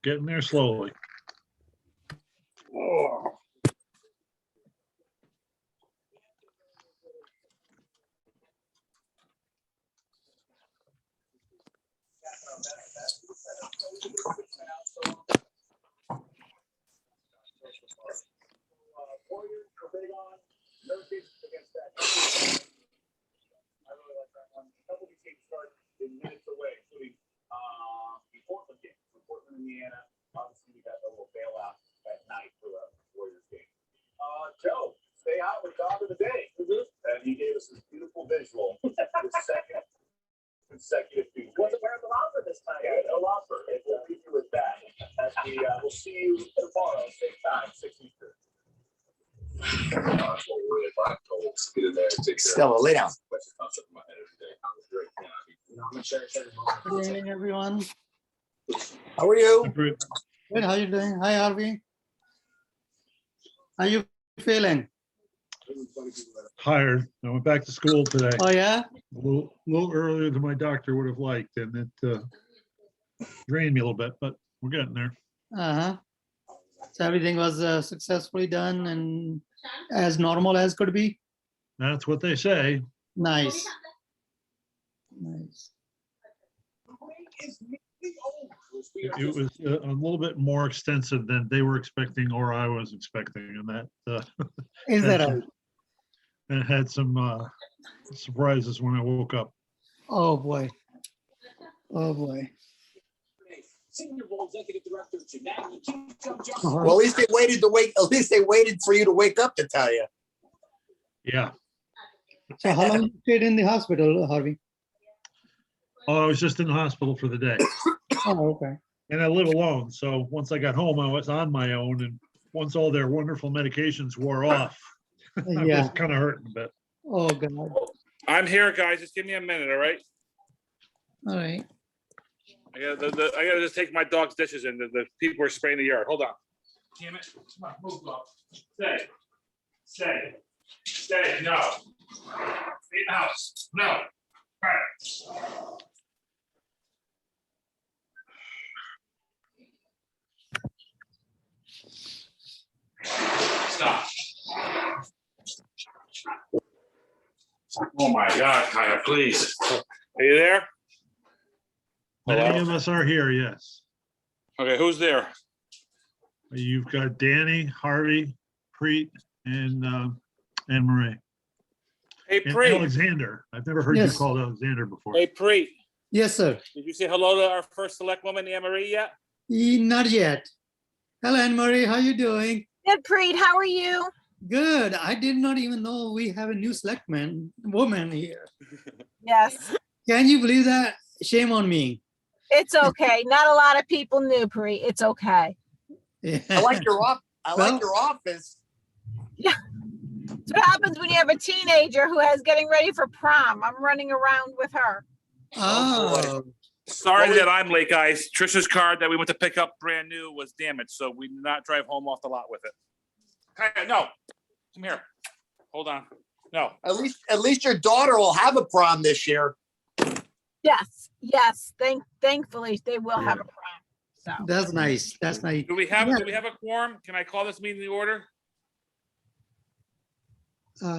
Getting there slowly. Oh. Joe, stay out with dog of the day. And he gave us this beautiful visual. The second consecutive Tuesday. Wasn't wearing the lobster this time. Yeah, no lobster. And we'll leave you with that. As we'll see you tomorrow, same time, 6 Eastern. Stella, lay down. Good evening, everyone. How are you? Good. Good, how you doing? Hi, Harvey. How you feeling? Tired. I went back to school today, Oh, yeah? a little earlier than my doctor would have liked, and it drained me a little bit, but we're getting there. Uh-huh. So everything was successfully done and as normal as could be? That's what they say. Nice. Nice. It was a little bit more extensive than they were expecting or I was expecting, and that Is that right? and had some surprises when I woke up. Oh, boy. Oh, boy. Well, at least they waited to wake. At least they waited for you to wake up to tell you. Yeah. So how long you stayed in the hospital, Harvey? Oh, I was just in the hospital for the day. Oh, okay. And I live alone, so once I got home, I was on my own, and once all their wonderful medications wore off, I Yeah. was kind of hurting a bit. Oh, God. I'm here, guys. Just give me a minute, all right? All right. I gotta just take my dog's dishes in. The people are spraying the yard. Hold on. Damn it. Come on, move up. Stay. Stay. Stay. No. Stay in the house. No. All right. Stop. Oh my God, Kaya, please. Are you there? Many of us are here, yes. Okay, who's there? You've got Danny, Harvey, Preet, and Anne Marie. Hey, And Preet. Alexander. I've never heard you Yes. called Alexander before. Hey, Preet. Yes, sir. Did you say hello to our first select woman, Anne Marie, yet? Not yet. Hello, Anne-Marie. How you doing? Good, Preet. How are you? Good. I did not even know we have a new selectman woman here. Yes, Can you believe that? Shame on me. it's okay. Not a lot of people knew, Preet. It's okay. I like your off. I Well- like your office. It's what happens when you have a teenager who is getting ready for prom. I'm running around with her. Oh, Sorry Well, we- that I'm late, guys. Trisha's car that we went to pick up brand new was damaged, so we did not drive home off the lot with it. Hey, no, come here. Hold on. No. At least your daughter will have a prom this year. Yes, yes. Thankfully, they will have a prom. So that's nice. That's nice. Do we have Yeah. a quorum? Can I call this meeting to order? How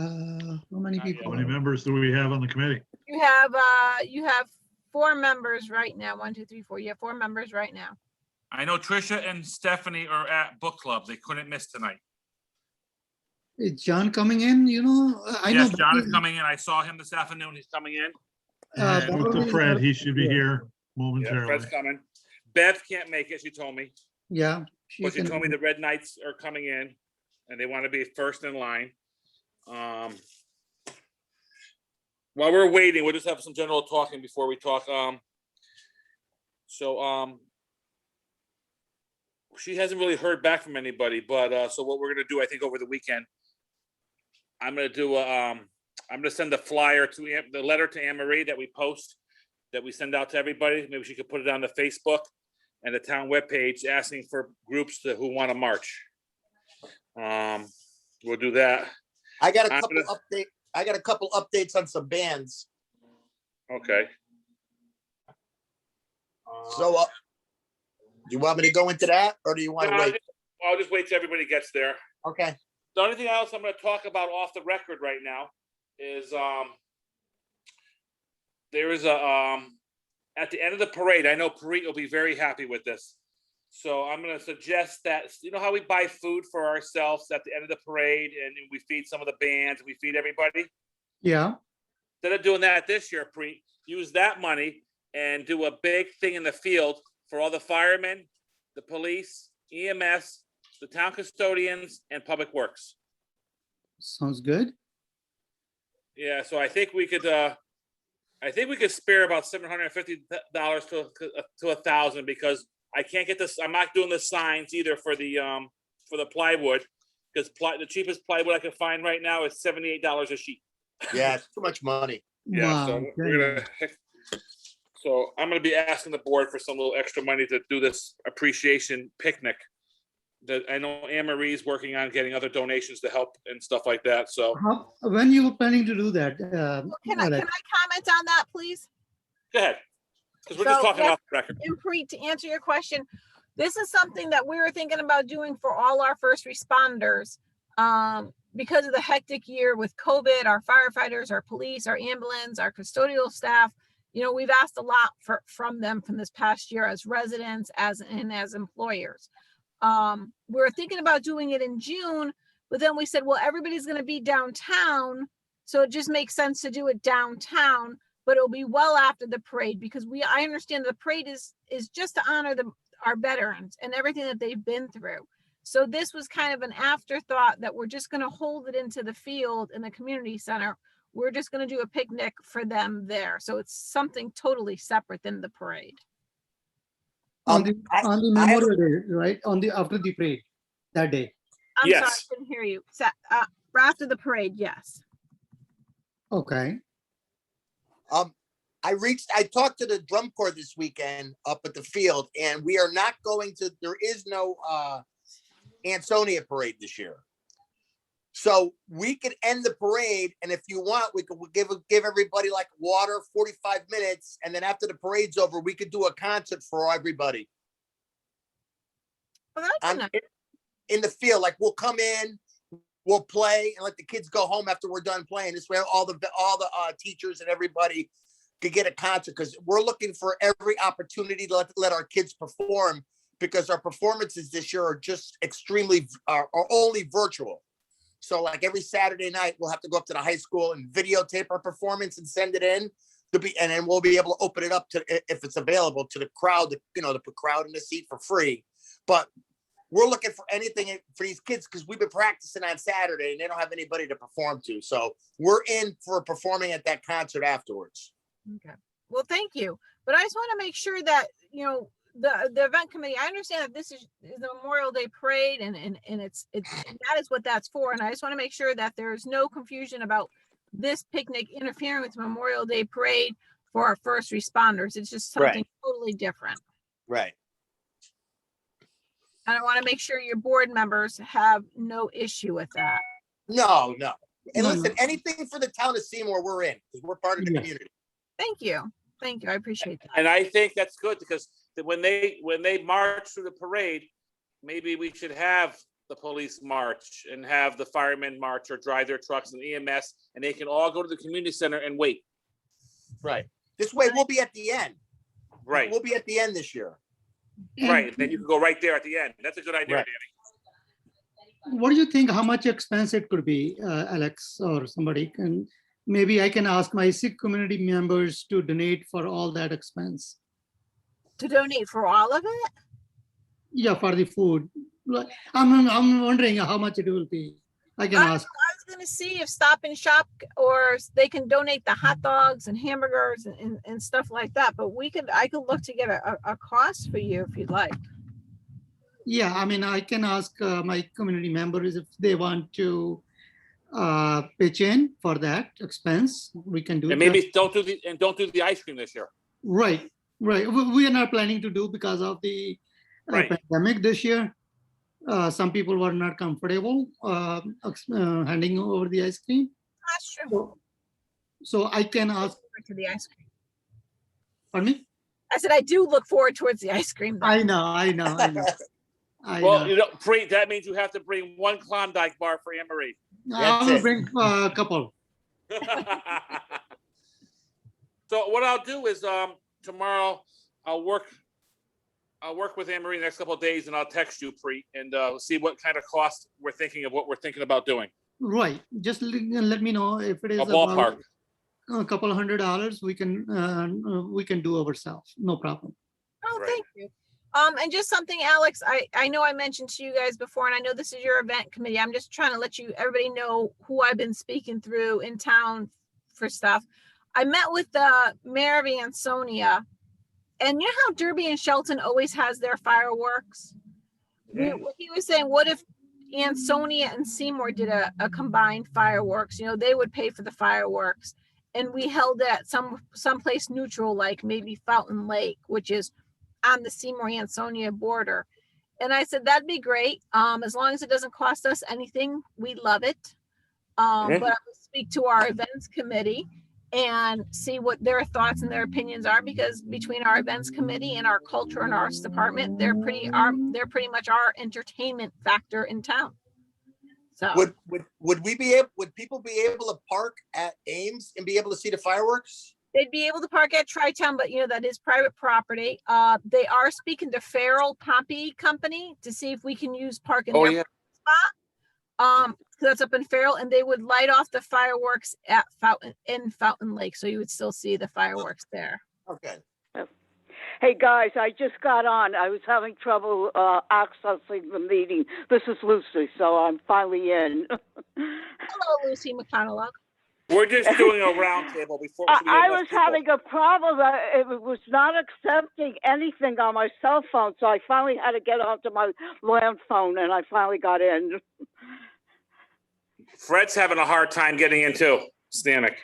many Not yet. people? How many members do we have on the committee? you have 4 members right now. 1, 2, 3, 4. You have 4 members right now. I know Trisha and Stephanie are at book club. They couldn't miss tonight. Is John coming in? You know, I know. Yes, John is coming in. I saw him this afternoon. He's coming in. Uh, I spoke to Fred. He should be here Yeah, momentarily. Fred's coming. Bev can't make it, she told me. Yeah. But she told me the Red Knights are coming in and they want to be first in line. While we're waiting, we'll just have some general talking before we talk. She hasn't really heard back from anybody, but so what we're gonna do, I think over the weekend, I'm gonna send a flyer to the letter to Anne Marie that we post, that we send out to everybody. Maybe she could put it on the Facebook and the town webpage asking for groups who want to march. We'll do that. I got a I'm couple update. I got a couple updates on some bands. Okay. So you want me to go into that or do you want to No, wait? I'll just wait till everybody gets there. Okay. The only thing else I'm gonna talk about off the record right now is, there is a, at the end of the parade, I know Parit will be very happy with this. So I'm gonna suggest that, you know how we buy food for ourselves at the end of the parade and we feed some of the bands, we feed everybody? Yeah, Instead of doing that this year, Preet, use that money and do a big thing in the field for all the firemen, the police, EMS, the town custodians, and public works. sounds good. Yeah, so I think we could spare about $750 to $1,000 because I can't get this. I'm not doing the signs either for the plywood because the cheapest plywood I can find right now is $78 a sheet. Yeah, it's too much money. Yeah, Wow, so very we're nice. gonna. So I'm gonna be asking the board for some little extra money to do this appreciation picnic. That I know Anne Marie's working on getting other donations to help and stuff like that. So When you were planning to do that? Can I Alex? comment on that, please? go ahead, because we're just So, talking yes. off the record. And Preet, to answer your question, this is something that we were thinking about doing for all our first responders. Because of the hectic year with COVID, our firefighters, our police, our ambulance, our custodial staff, we've asked a lot from them from this past year as residents, as employers. We were thinking about doing it in June, but then we said, well, everybody's going to be downtown. So it just makes sense to do it downtown, but it'll be well after the parade because I understand the parade is just to honor our veterans and everything that they've been through. So this was kind of an afterthought that we're just going to hold it into the field in the community center. We're just going to do a picnic for them there. So it's something totally separate than the parade. On Um, the I- on the I have- Memorial Day, right? After the parade, that day. I'm sorry, I Yes. couldn't hear you. After the parade, yes. Okay. I talked to the drum corps this weekend up at the field and we are not there is no Ansonia parade this year. So we could end the parade and if you want, we could give everybody like water, 45 minutes. And then after the parade's over, we could do a concert for everybody Well, that's on- nice. in the field. Like we'll come in, we'll play and let the kids go home after we're done playing. This way, all the teachers and everybody could get a concert because we're looking for every opportunity to let our kids perform because our performances this year are just are only virtual. So like every Saturday night, we'll have to go up to the high school and videotape our performance and send it in and then we'll be able to open it up to, if it's available, to the crowd, to put crowd in the seat for free. But we're looking for anything for these kids because we've been practicing on Saturday and they don't have anybody to perform to. So we're in for performing at that concert afterwards. Okay. Well, thank you. But I just want to make sure that, the event committee, I understand that this is the Memorial Day parade and that is what that's for. And I just want to make sure that there's no confusion about this picnic interfering with the Memorial Day parade for our first responders. It's just something totally different. Right. And I want to make sure your board members have no issue with that. No. And No, listen, no. anything for the town of Seymour, we're in because we're part of the Yes. community. Thank you. Thank you. I appreciate that. And I think that's good because when they march through the parade, maybe we should have the police march and have the firemen march or drive their trucks and EMS and they can all go to the community center and wait. Right. This way, we'll be at the end. Right, We'll be at the end this year. right. Then you can go right there at the end. That's a good idea, Right. Danny. What do you think, how much expense it could be, Alex, or somebody can, maybe I can ask my Sikh community members to donate for all that expense. To donate for all of it? Yeah, for the food. Like, I'm wondering how much it will be. I can ask. I was gonna see if Stop and Shop or they can donate the hot dogs and hamburgers and stuff like that, but I could look to get a cost for you if you'd like. Yeah, I mean, I can ask my community members if they want to pitch in for that expense. We can do And that. maybe don't do the ice cream this year. Right. We are not planning to do because of the Right. pandemic this year. Some people were not comfortable handing over the ice cream. That's true. So I can ask, To the ice cream. pardon me? I said, I do look forward towards the ice cream. though. I know, I know, I know. I Well, know. you know, Preet, that means you have to bring one Klondike bar for Anne Marie. I That's will it. bring a couple. So what I'll do is tomorrow I'll work with Anne Marie the next couple of days, and I'll text you, Preet, and see what kind of cost we're thinking of, what we're thinking about doing. Right, just let me know if it is A about ballpark. a couple of $100, we can do ourselves, no problem. Oh, Right. thank you. And just something, Alex, I know I mentioned to you guys before, and I know this is your event committee. I'm just trying to let everybody know who I've been speaking through in town for stuff. I met with the mayor of Ansonia, and you know how Derby and Shelton always has their fireworks? He was saying, what if Ansonia and Seymour did a combined fireworks? You know, they would pay for the fireworks, and we held it at someplace neutral, like maybe Fountain Lake, which is on the Seymour Ansonia border. And I said, that'd be great. As long as it doesn't cost us anything, we love it. But I will speak to our events committee and see what their thoughts and their opinions are, because between our events committee and our culture and arts department, they're pretty much our entertainment factor in town. So Would people be able to park at Ames and be able to see the fireworks? they'd be able to park at Tri-Town, but you know, that is private property. They are speaking to Farrell Pompey Company to see if we can use park in Oh, their yeah. spot. That's up in Farrell, and they would light off the fireworks at Fountain Lake, so you would still see the fireworks there. Okay. Hey, guys, I just got on. I was having trouble accessing the meeting. This is Lucy, so I'm finally in. Hello, Lucy McConnell. We're just doing a round table before. so we get I enough was people. having a problem. It was not accepting anything on my cell phone, so I finally had to get onto my land phone, and I finally got in. Fred's having a hard time getting in too, Stanek.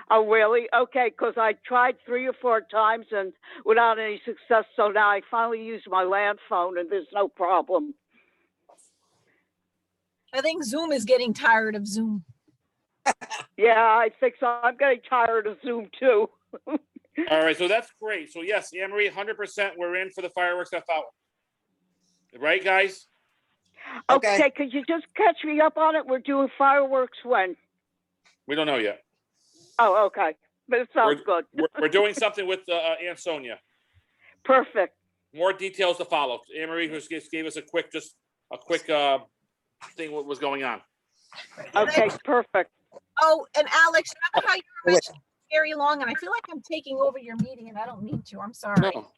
Oh, really? Okay, because I tried 3 or 4 times and without any success, so now I finally used my land phone, and there's no problem. I think Zoom is getting tired of Zoom. Yeah, I think so. I'm getting tired of Zoom, too. All right, so that's great. So yes, Anne Marie, 100%, we're in for the fireworks at Fountain. Right, guys? Okay. Okay, could you just catch me up on it? We're doing fireworks when? We don't know yet. Oh, okay. But it sounds good. We're doing something with Ansonia. Perfect. More details to follow. Anne Marie just gave us a quick thing what was going on. Okay, perfect. Oh, and Alex, remember how you were mentioning Gary Long, and I feel like I'm taking over your meeting, and I don't mean to. I'm sorry. No.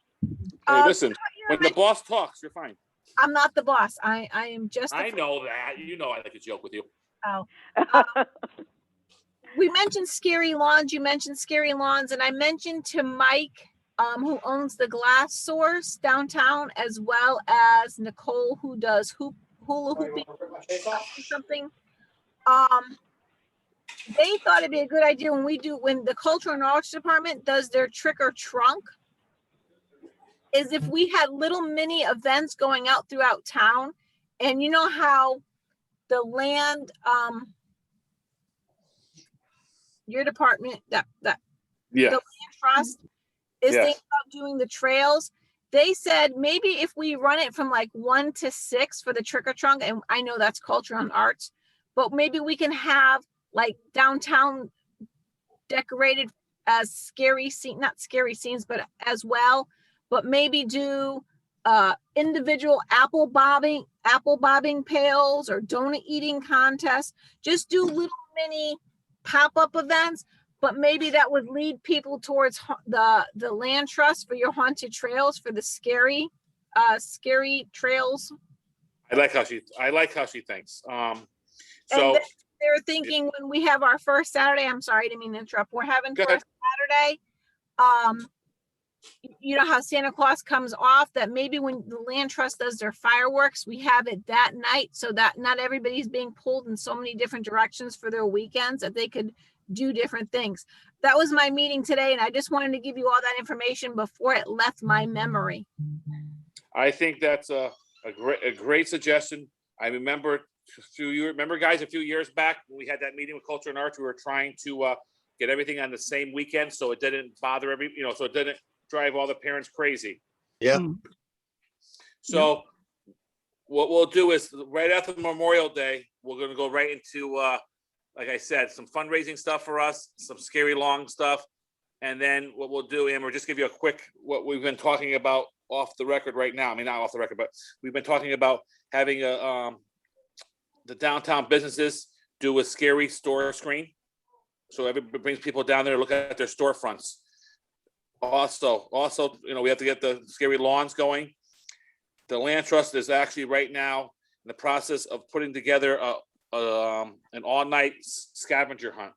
Hey, listen, You were when the boss talks, you're fine. I'm not the boss. I am just. I know that. You know I like to joke with you. We mentioned Scary Lawns. You mentioned Scary Lawns, and I mentioned to Mike, who owns the Glass Source downtown, as well as Nicole, who does hula hooping something. They thought it'd be a good idea when the Cultural and Arts Department does their trick or trunk, is if we had little mini events going out throughout town. And you know how the land, your department, that Yeah. the land trust is Yes. thinking about doing the trails. They said maybe if we run it from like 1 to 6 for the trick or trunk, and I know that's cultural and arts, but maybe we can have like downtown decorated as not scary scenes, but as well, but maybe do individual apple bobbing pails or donut eating contests. Just do little mini pop-up events, but maybe that would lead people towards the land trust for your haunted trails, for the scary trails. I like how she thinks. And So they're thinking when we have our first Saturday, I'm sorry, I didn't mean to interrupt. We're having Go ahead. first Saturday. You know how Santa Claus comes off, that maybe when the land trust does their fireworks, we have it that night, so that not everybody's being pulled in so many different directions for their weekends, that they could do different things. That was my meeting today, and I just wanted to give you all that information before it left my memory. I think that's a great suggestion. I remember a few years back when we had that meeting with Culture and Arts, we were trying to get everything on the same weekend, so it didn't bother so it didn't drive all the parents crazy. Yeah. Mm. So what we'll do is right after Memorial Day, we're gonna go right into, like I said, some fundraising stuff for us, some scary long stuff. And then what we'll do, Amber, just give you a quick, what we've been talking about off the record right now. I mean, not off the record, but we've been talking about having the downtown businesses do a scary store screen. So everybody brings people down there to look at their storefronts. Also, we have to get the scary lawns going. The Land Trust is actually right now in the process of putting together an all-night scavenger hunt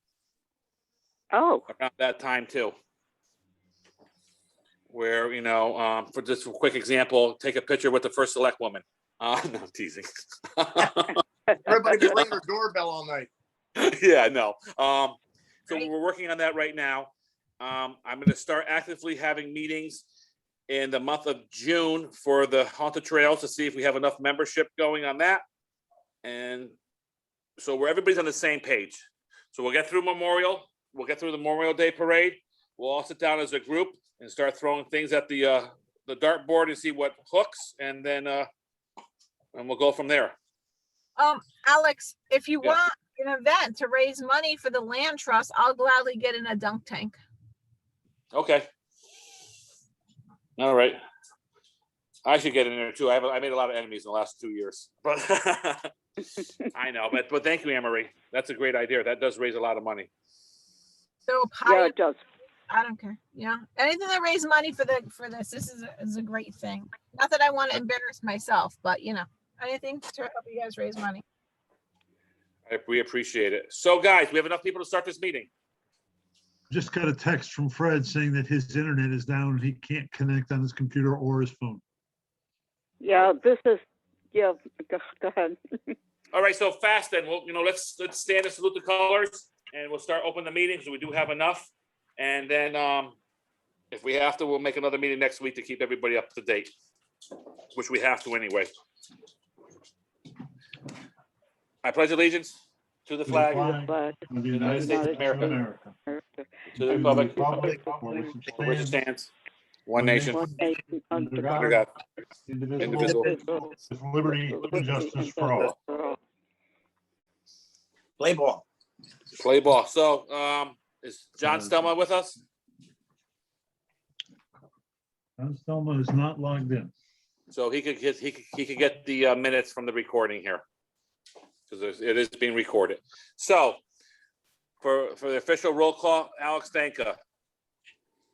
Oh, around that time too. Where, for just a quick example, take a picture with the first select woman. No, I'm teasing. Everybody be ringing their doorbell all night. Yeah, no. So Great. we're working on that right now. I'm gonna start actively having meetings in the month of June for the Haunted Trails to see if we have enough membership going on that. And so everybody's on the same page. So we'll get through Memorial, we'll get through the Memorial Day parade. We'll all sit down as a group and start throwing things at the dartboard and see what hooks, and then and we'll go from there. Alex, if you Yeah. want an event to raise money for the Land Trust, I'll gladly get in a dunk tank. Okay. All right. I should get in there too. I made a lot of enemies in the last 2 years, but I know, but thank you, Anne-Marie. That's a great idea. That does raise a lot of money. So yeah, it does. I don't care. Yeah, anything that raises money for this. This is a great thing. Not that I want to embarrass myself, but anything to help you guys raise money. We appreciate it. So guys, we have enough people to start this meeting. Just got a text from Fred saying that his internet is down and he can't connect on his computer or his phone. Yeah, this is, yeah, go ahead. All right, so fast then. Well, let's stand and salute the colors, and we'll start open the meeting so we do have enough. And then if we have to, we'll make another meeting next week to keep everybody up to date, which we have to anyway. I pledge allegiance to the flag, But Of the United States of America, to the republic for which it stands, one nation, one nation under under God, God, indivisible, indivisible, with liberty and justice for all. Play ball. play ball. So is John Stelma with us? John Stelma is not logged in. So he could get the minutes from the recording here, because it is being recorded. So for the official roll call, Alex Danka.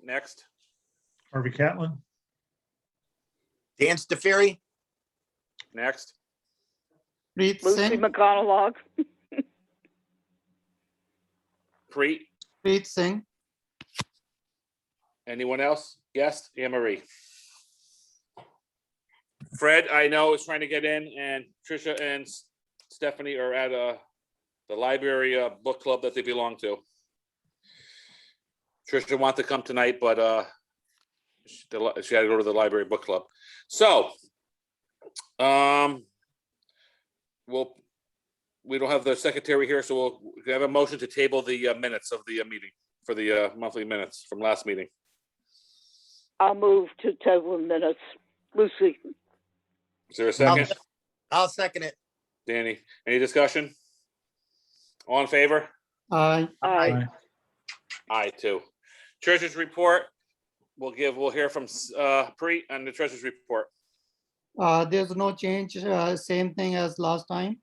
Next, Harvey Catlin, Dan Stafiri, next, Preet Lucy Singh, McConaughey, Preet. Preet Singh, Anyone else? Guest, Anne Marie. Fred, I know, is trying to get in, and Tricia and Stephanie are at the library book club that they belong to. Tricia wanted to come tonight, but she had to go to the library book club. So, we don't have the secretary here, so we'll have a motion to table the minutes of the meeting for the monthly minutes from last meeting. I'll move to table minutes. Lucy, Is there a second? I'll second it. Danny, any discussion? All in favor? aye. aye. Aye, too. Treasurer's report, we'll hear from Preet on the treasurer's report. There's no change, same thing as last time.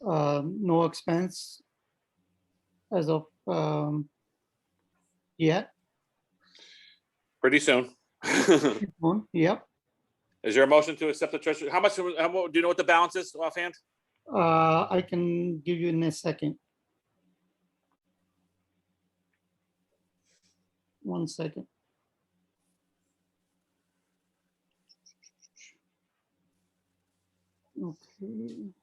No expense as of yet. Pretty soon. Yep. Is there a motion to accept the treasurer? How much, do you know what the balance is offhand? I can give you in a second. 1 second. Okay.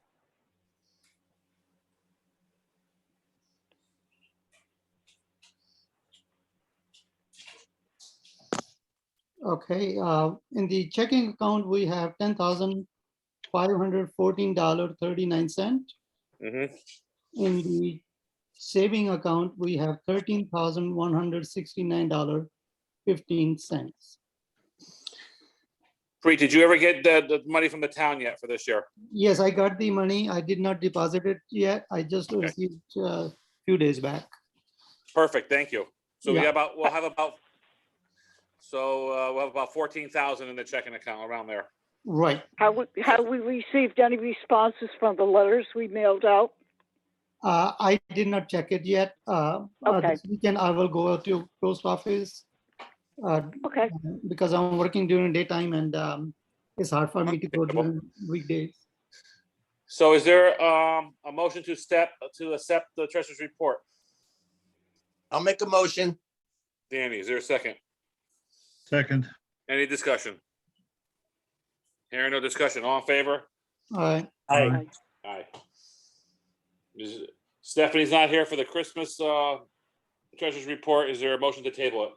Okay, in the checking account, we have $10,514.39. Mm-hmm. In the saving account, we have $13,169. $0.15. Preet, did you ever get the money from the town yet for this year? Yes, I got the money. I did not deposit it yet. I just Okay. received a few days back. Perfect, thank you. So Yeah. we'll have about 14,000 in the checking account around there. Right. Have we received any responses from the letters we mailed out? I did not check it yet. Okay. This weekend I will go to post office Okay, because I'm working during daytime and it's hard for me to go during weekdays. So is there a motion to accept the treasurer's report? I'll make a motion. Danny, is there a second? Second, Any discussion? Hearing no discussion, all in favor? Aye. Aye. Aye. Stephanie's not here for the Christmas treasurer's report. Is there a motion to table it?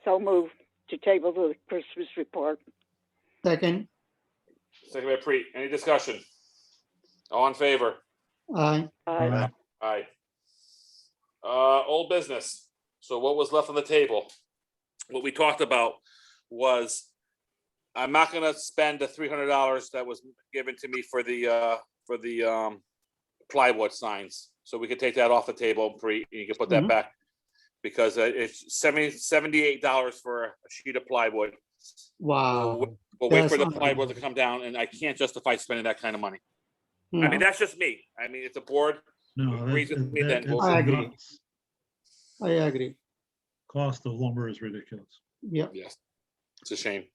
so moved to table the Christmas report. Second. Second by Preet. Any discussion? All in favor? Aye. Aye. Aye. Old business. So what was left on the table? What we talked about was, I'm not gonna spend the $300 that was given to me for the plywood signs. So we could take that off the table, Preet, and you can put that Mhm. back. Because it's $78 for a sheet of plywood. Wow. We'll wait for the That's plywood to unbelievable. come down, and I can't justify spending that kind of money. I No, mean, that's just me. I mean, it's a board. no, Agrees with me then, we'll- I agree. nuts. I agree. Cost of lumber is ridiculous. Yeah. Yes, it's a shame.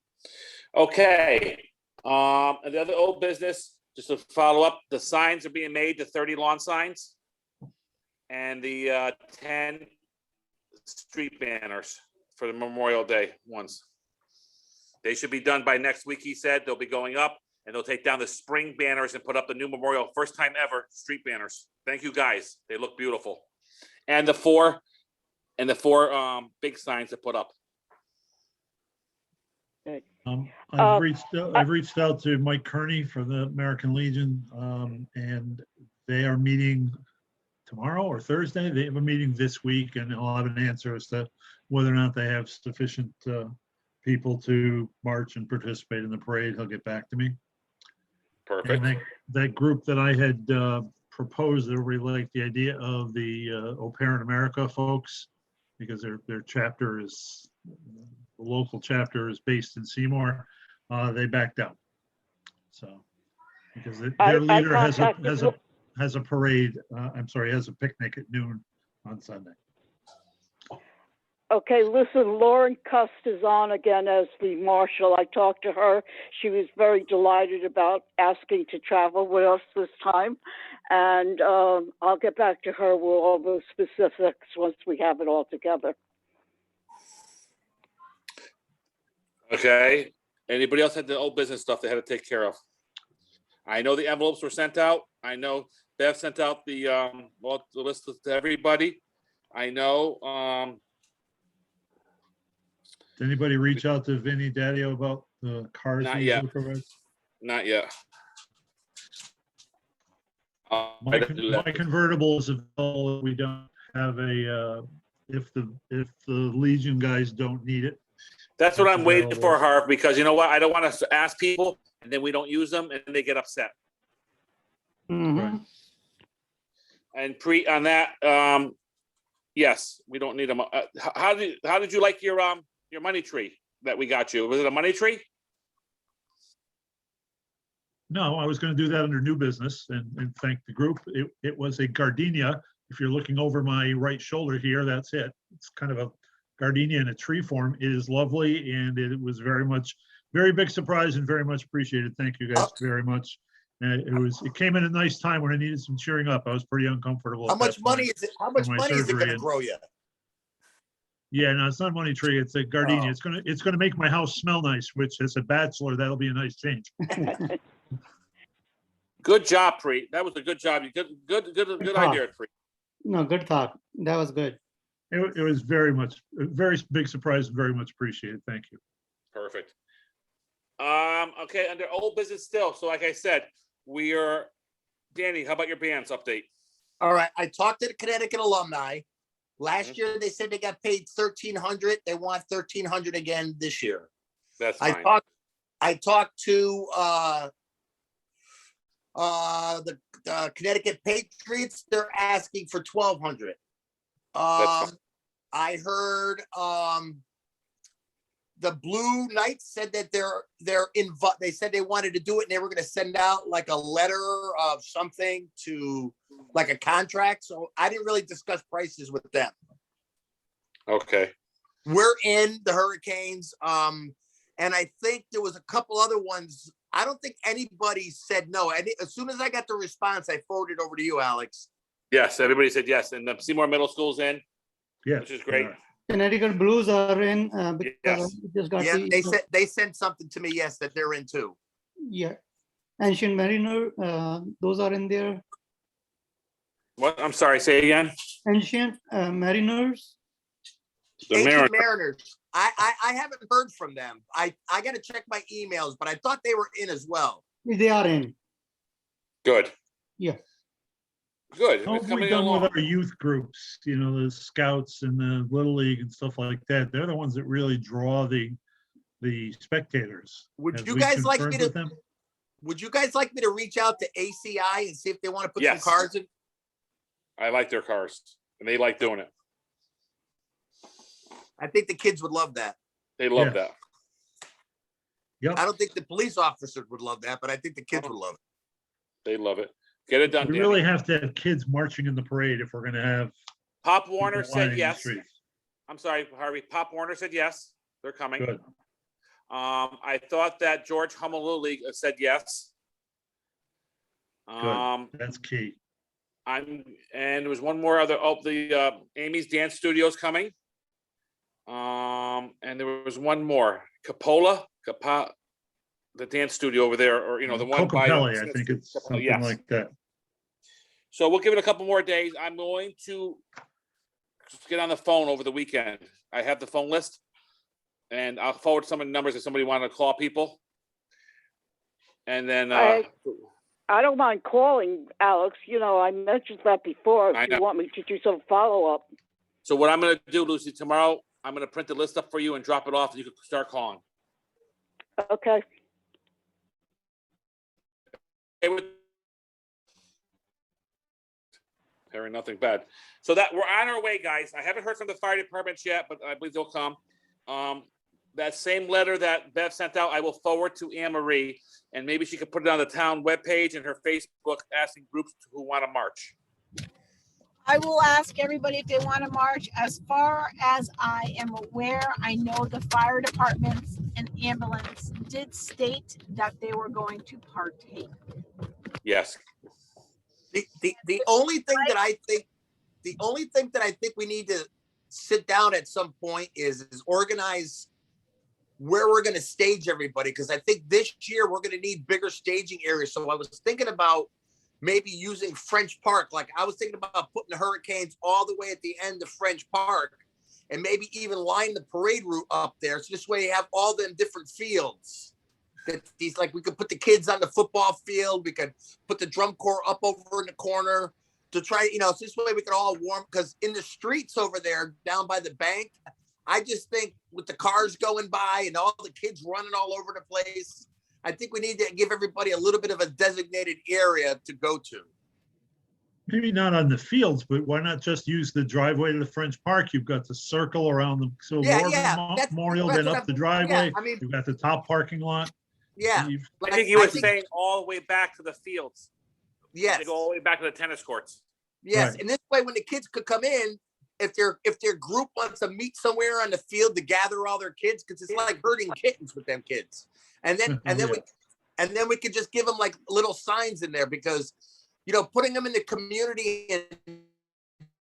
Okay, and the other old business, just to follow up, the signs are being made, the 30 lawn signs. And the 10 street banners for the Memorial Day ones. They should be done by next week, he said. They'll be going up and they'll take down the spring banners and put up the new memorial, first time ever, street banners. Thank you, guys. They look beautiful. And the four big signs to put up. I've reached out to Mike Kearney for the American Legion, and they are meeting tomorrow or Thursday. They have a meeting this week, and I'll have an answer as to whether or not they have sufficient people to march and participate in the parade. He'll get back to me. Perfect. And that group that I had proposed, they really liked the idea of the Au Pair in America folks, because their chapter is, the local chapter is based in Seymour. They backed out. So, because their leader has a parade, has a picnic at noon on Sunday. Okay, listen, Lauren Cust is on again as the marshal. I talked to her. She was very delighted about asking to travel with us this time. And I'll get back to her with all the specifics once we have it all together. Okay. Anybody else had the old business stuff they had to take care of? I know the envelopes were sent out. I know Bev sent out the list to everybody. I know, Did anybody reach out to Vinny Daddio about the cars? Not he yet. usually provides? not yet. I My didn't do that. my convertible is available. We don't have a, if the Legion guys don't need it. That's what I'm waiting available. for, Harv, because you know what? I don't want to ask people and then we don't use them and they get upset. Mhm. And on that, yes, we don't need them. How did you like your money tree that we got you? Was it a money tree? No, I was going to do that under new business and thank the group. It was a gardenia. If you're looking over my right shoulder here, that's it. It's kind of a gardenia in a tree form. It is lovely, and it was very big surprise and very much appreciated. Thank you guys very much. And it came in a nice time when I needed some cheering up. I was pretty uncomfortable. How at that much money point is it? How much my money is it surgery gonna and- grow you? Yeah, no, it's not a money tree. It's a gardenia. Oh. It's gonna make my house smell nice, which as a bachelor, that'll be a nice change. Good job, Preet. That was a good job. Good job. idea, Preet. No, good thought. That was good. It was a very big surprise and very much appreciated. Thank you. Perfect. Okay, under old business still. So like I said, Danny, how about your bands update? All right, I talked to the Connecticut alumni. Last year, they said they got paid 1,300. They want 1,300 again this year. That's I fine. talked to the Connecticut Patriots. They're asking for 1,200. That's I heard the Blue Knights said that they said they wanted to do it and they were going to send out like a letter of something to like a contract. So I didn't really discuss prices with them. Okay. We're in the Hurricanes. And I think there was a couple other ones. I don't think anybody said no. And as soon as I got the response, I forwarded over to you, Alex. Yes, everybody said yes, and the Seymour Middle School's in, Yeah. which is great. Connecticut Blues are in, because Yes. we just got Yeah, the, they sent something to me, yes, that they're in too. yeah. Ancient Mariner, those are in there. What? I'm sorry, say again? Ancient Mariners, The Ancient Mariners. Mariners. I haven't heard from them. I got to check my emails, but I thought they were in as well. they are in, Good, yeah. good. How It's have we coming done with along. our youth groups, the scouts and the Little League and stuff like that? They're the ones that really draw the spectators. Would Have you we guys like me confirmed to- with them? Would you guys like me to reach out to ACI and see if they want to put Yes. some cards in? I like their cars, and they like doing it. I think the kids would love that. They love Yes. that. Yep. I don't think the police officers would love that, but I think the kids would love it. They love it. Get it done, We Danny. really have to have kids marching in the parade if we're gonna have. Pop Warner people lining said the yes. streets. I'm sorry, Harvey. Pop Warner said yes. They're coming. Good. I thought that George Hummel Little League said yes. That's key. And there was one more other, the Amy's Dance Studio's coming. And there was one more, the dance studio over there, or, the one by. Cocapelli, I think it's something Yes. like that. So we'll give it a couple more days. I'm going to get on the phone over the weekend. I have the phone list. And I'll forward some of the numbers if somebody wanted to call people. And then, I don't mind calling, Alex. I mentioned that before. I If know. you want me to do some follow-up. so what I'm gonna do, Lucy, tomorrow, I'm gonna print the list up for you and drop it off, and you can start calling. Okay. Okay, hearing nothing bad. So that we're on our way, guys. I haven't heard from the fire departments yet, but I believe they'll come. That same letter that Bev sent out, I will forward to Anne Marie, and maybe she could put it on the town webpage and her Facebook, asking groups who want to march. I will ask everybody if they want to march. As far as I am aware, I know the fire departments and ambulance did state that they were going to partake. Yes. The only thing that I think we need to sit down at some point is organize where we're going to stage everybody, because I think this year we're going to need bigger staging areas. So I was thinking about maybe using French Park. Like I was thinking about putting the Hurricanes all the way at the end of French Park, and maybe even line the parade route up there. So this way you have all them different fields. That we could put the kids on the football field. We could put the drum corps up over in the corner to try, so this way we could all warm, because in the streets over there down by the bank, I just think with the cars going by and all the kids running all over the place, I think we need to give everybody a little bit of a designated area to go to. Maybe not on the fields, but why not just use the driveway to the French Park? You've got the circle around the Civil Yeah, War yeah, Memorial, that's then what up the Yeah, driveway. I mean, You've got the top parking lot. yeah. You've- I think he was saying all the way back to the fields. Yes. They go all the way back to the tennis courts. Yes, Right. and this way, when the kids could come in, if their group wants to meet somewhere on the field to gather all their kids, because it's like herding kittens with them kids, and then we could just give them like little signs in there, because putting them in the community and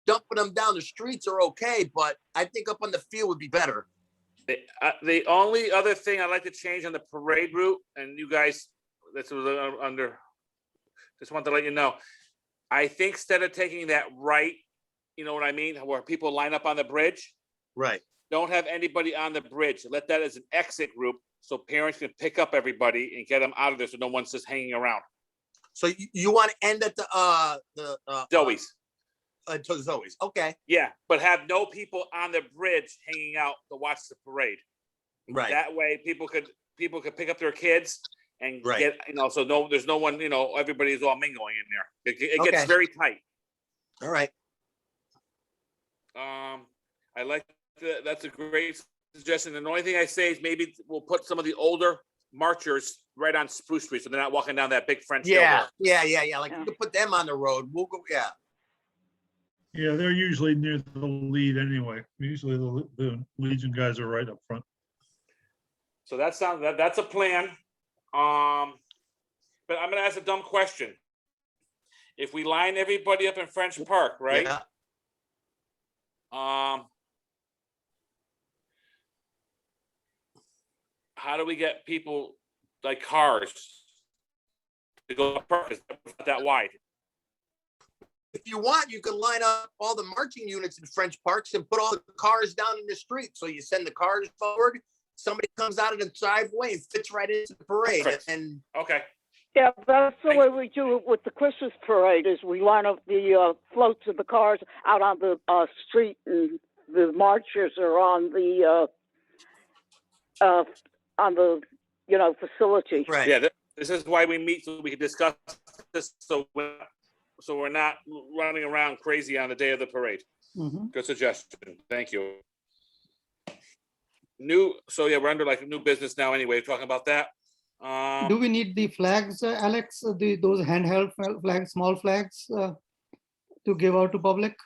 dumping them down the streets are okay, but I think up on the field would be better. The only other thing I'd like to change on the parade route, and you guys, this was just want to let you know, I think instead of taking that right, you know what I mean, where people line up on the bridge, Right. don't have anybody on the bridge. Let that as an exit group so parents can pick up everybody and get them out of there so no one's just hanging around. So you want to end at the Joey's. until Zoe's. Okay, Yeah, but have no people on the bridge hanging out to watch the parade. right. That way people could pick up their kids and Right. get, so there's no one, everybody's all mingling in there. It gets Okay. very tight. All right. I like that's a great suggestion. And the only thing I say is maybe we'll put some of the older marchers right on Spruce Street, so they're not walking down that big French hill Yeah, there. yeah. Like you could put them on the road. We'll go. Yeah. Yeah, they're usually near the lead anyway. Usually the Legion guys are right up front. So that's a plan. But I'm gonna ask a dumb question. If we line everybody up in French Park, right? Yeah. How do we get people like cars to go up park? It's not that wide. If you want, you can line up all the marching units in French Parks and put all the cars down in the street. So you send the cars forward, somebody comes out of the driveway and fits right into the parade. Perfect. And Okay. Yeah, that's the way we do it with the Christmas parade. Is we line up the floats of the cars out on the street, and the marchers are on the facility. right. Yeah, this is why we meet, so we can discuss this, so we're not running around crazy on the day of the parade. Mhm. Good suggestion. Thank you. So yeah, we're under like new business now anyway, talking about that. Do we need the flags, Alex, those handheld flags, small flags to give out to public?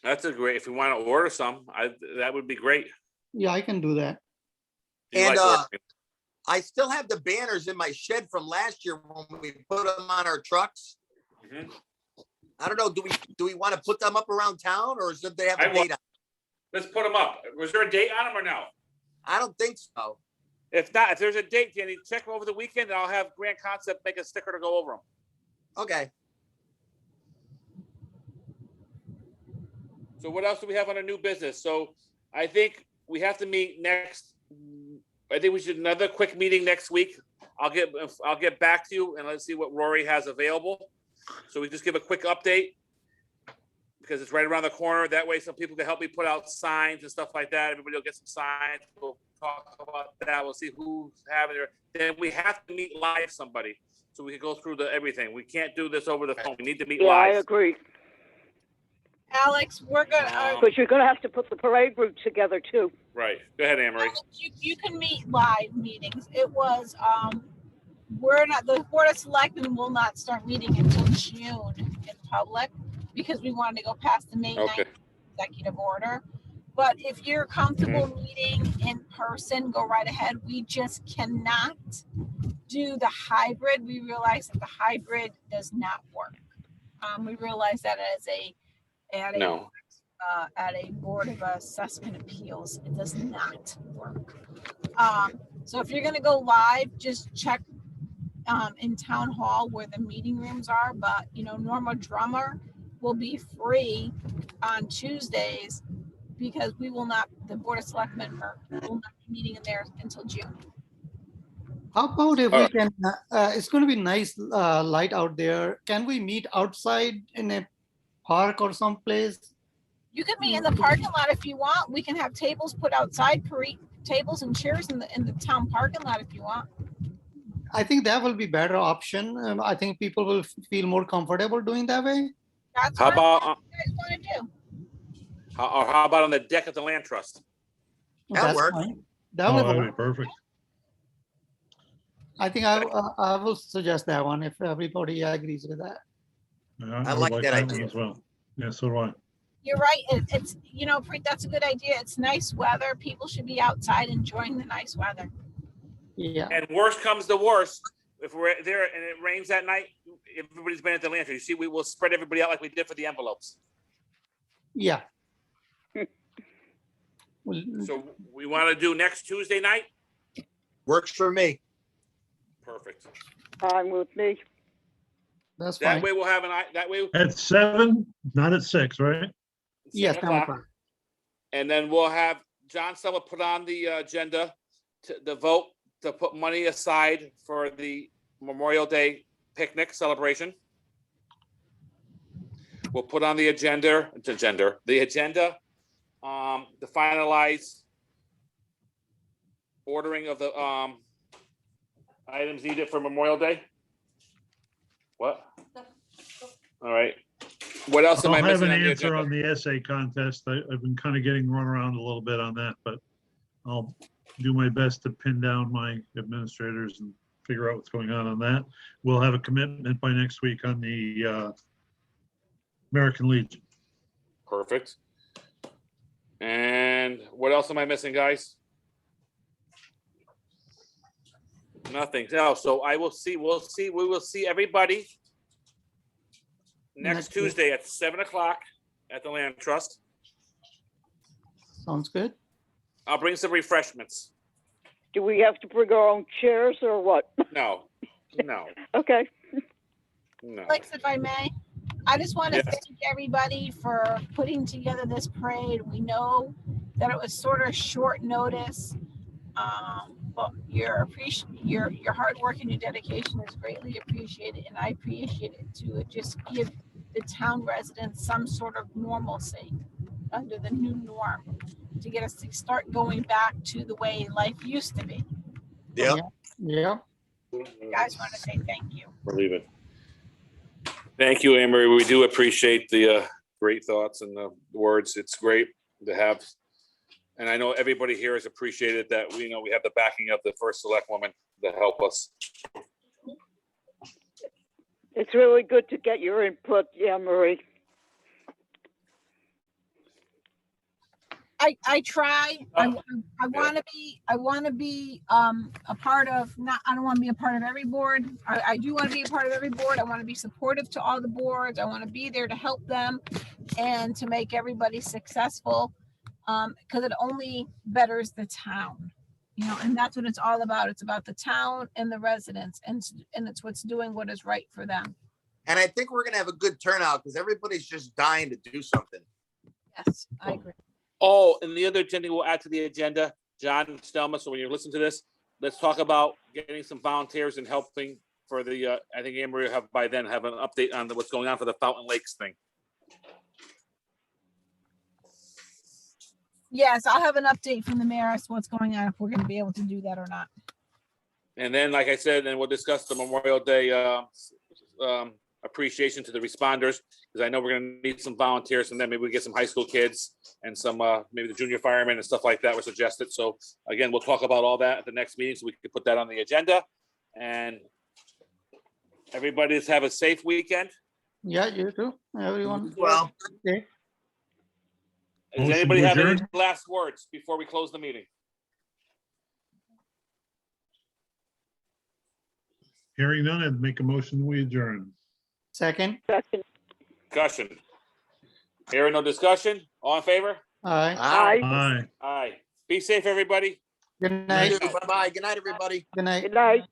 That's a great, if we want to order some, that would be great. Yeah, I can do that. You And, ordering. I still have the banners in my shed from last year when we put them on our trucks. Mhm. I don't know. Do we want to put them up around town, or should they have I a want- date on? Let's put them up. Was there a date on them or no? I don't think so. If not, if there's a date, Danny, check over the weekend and I'll have Grand Concept make a sticker to go over them. Okay. So what else do we have on a new business? So I think we have to meet next. I think we should another quick meeting next week. I'll get back to you and let's see what Rory has available. So we just give a quick update because it's right around the corner. That way, some people can help me put out signs and stuff like that. Everybody will get some signs. We'll talk about that. We'll see who's having it. Then we have to meet live somebody so we can go through everything. We can't do this over the phone. We need to meet Yeah, I live. agree. Alex, we're gonna, But you're going to have to put the parade route together too. Right. Go ahead, Anne Marie. you can meet live meetings. It was, the Board of Selectmen will not start meeting until June in public because we wanted to go past the May 9th Okay. executive order. But if you're comfortable meeting in person, go right ahead. We just cannot do the hybrid. We realize that the hybrid does not work. We realize that No. at a Board of Assessment Appeals, it does not work. So if you're gonna go live, just check in Town Hall where the meeting rooms are, but Norma Drummer will be free on Tuesdays because the Board of Selectmen will not be meeting in there until June. How about if we Alright. can, it's going to be nice light out there. Can we meet outside in a park or someplace? You can meet in the parking lot if you want. We can have tables put outside, tables and chairs in the town parking lot if you want. I think that will be better option. I think people will feel more comfortable doing that way. That's How what about you guys want to do. how about on the deck of the land trust? That'll That's work. fine. That Oh, will that'd be work. perfect. I think I will suggest that one if everybody agrees with that. Yeah, I would like that one idea. as well. Yeah, so do I. You're right. It's Preet, that's a good idea. It's nice weather. People should be outside enjoying the nice weather. Yeah, And worst comes to worst, if we're there and it rains that night, everybody's been at the land trust. You see, we will spread everybody out like we did for the envelopes. yeah. Well, So we want to do next Tuesday night? Works for me. Perfect. Fine with me. that's That fine. way we'll have that way. At 7, not at 6, right? Yes, 7 7 o'clock. o'clock. And then we'll have John Sella put on the agenda to vote to put money aside for the Memorial Day picnic celebration. we'll put on the agenda, the finalize ordering of the items needed for Memorial Day. What? All right. What else am I'll I have missing an on the answer agenda? on the essay contest. I've been kind of getting run around a little bit on that, but I'll do my best to pin down my administrators and figure out what's going on that. We'll have a commitment by next week on the American Legion. Perfect. And what else am I missing, guys? Nothing. No, so we will see everybody next Next week. Tuesday at 7:00 at the Land Trust. Sounds good. I'll bring some refreshments. Do we have to bring our own chairs or what? No, no, Okay. no. Alex, if I may, I just want to Yes. thank everybody for putting together this parade. We know that it was sort of short notice. But your hard work and your dedication is greatly appreciated, and I appreciate it too. It just gives the town residents some sort of normalcy under the new norm to get us to start going back to the way life used to be. Yeah. Yeah. Guys, want to say thank you. We're leaving. Thank you, Anne Marie. We do appreciate the great thoughts and the words. It's great to have. And I know everybody here has appreciated that we have the backing of the first select woman to help us. It's really good to get your input, Anne Marie. I try. I want to be a part of, not, I don't want to be a part of every board. I do want to be a part of every board. I want to be supportive to all the boards. I want to be there to help them and to make everybody successful. Because it only betters the town, and that's what it's all about. It's about the town and the residents, and it's what's doing what is right for them. And I think we're gonna have a good turnout because everybody's just dying to do something. Yes, I agree. Oh, and the other agenda we'll add to the agenda, John and Stelma. So when you listen to this, let's talk about getting some volunteers and helping for the, I think Anne Marie will have by then have an update on what's going on for the Fountain Lakes thing. Yes, I'll have an update from the mayor as to what's going on, if we're going to be able to do that or not. And then, like I said, then we'll discuss the Memorial Day appreciation to the responders, because I know we're gonna need some volunteers, and then maybe we get some high school kids and some maybe the junior firemen and stuff like that were suggested. So again, we'll talk about all that at the next meeting, so we can put that on the agenda. And everybody's have a safe weekend. Yeah, you too, everyone. Well, Okay. Does Motion anybody to have any adjourn? last words before we close the meeting? Hearing none, I'd make a motion, we adjourn. Second, Second. Discussion. Hearing no discussion, all in favor? aye, Aye. Aye. Aye. Be safe, everybody. good night, bye-bye. Good night, everybody. good night. Good night.